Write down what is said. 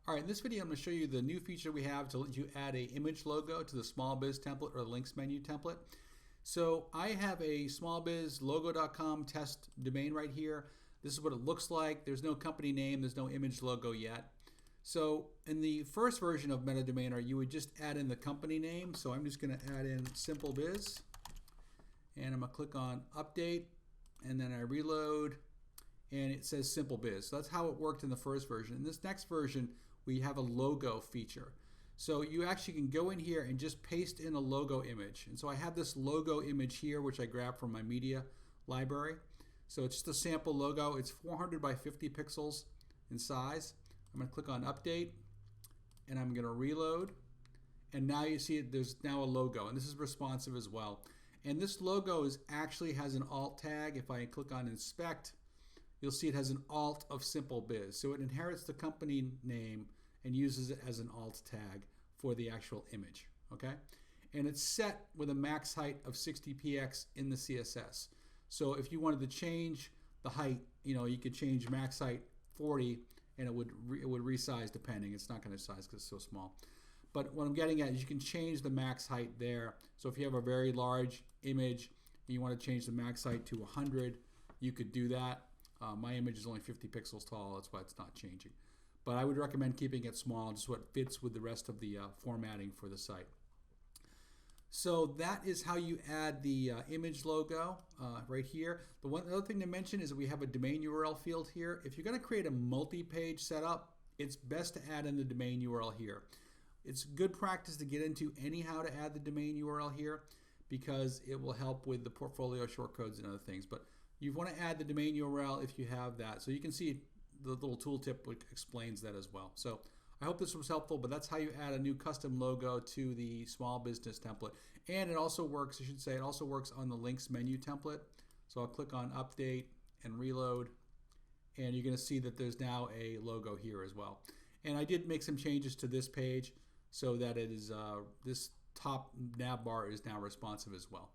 All right, in this video, I'm going to show you the new feature we have to let you add a image logo to the Small Biz template or the links menu template. So I have a smallbizlogo.com test domain right here. This is what it looks like. There's no company name, there's no image logo yet. So in the first version of MetaDomainer, you would just add in the company name. So I'm just going to add in Simple Biz, and I'm going to click on Update, and then I reload, and it says Simple Biz. So that's how it worked in the first version. In this next version, we have a logo feature. So you actually can go in here and just paste in a logo image. And so I have this logo image here, which I grabbed from my media library. So it's just a sample logo. It's 400 by 50 pixels in size. I'm going to click on Update, and I'm going to reload. And now you see there's now a logo, and this is responsive as well. And this logo actually has an alt tag. If I click on Inspect, you'll see it has an alt of Simple Biz. So it inherits the company name and uses it as an alt tag for the actual image, okay? And it's set with a max height of 60px in the CSS. So if you wanted to change the height, you could change max height 40 and it would resize depending. It's not going to size because it's so small. But what I'm getting at is you can change the max height there. So if you have a very large image and you want to change the max height to 100, you could do that. My image is only 50 pixels tall, that's why it's not changing. But I would recommend keeping it small, just what fits with the rest of the formatting for the site. So that is how you add the image logo right here. The other thing to mention is that we have a domain URL field here. If you're going to create a multi-page setup, it's best to add in the domain URL here. It's good practice to get into anyhow to add the domain URL here because it will help with the portfolio shortcodes and other things. But you want to add the domain URL if you have that. So you can see the little tooltip which explains that as well. So I hope this was helpful, but that's how you add a new custom logo to the small business template. And it also works, it also works on the links menu template. So I'll click on Update and reload, and you're going to see that there's now a logo here as well. And I did make some changes to this page so that it is this top nav bar is now responsive as well.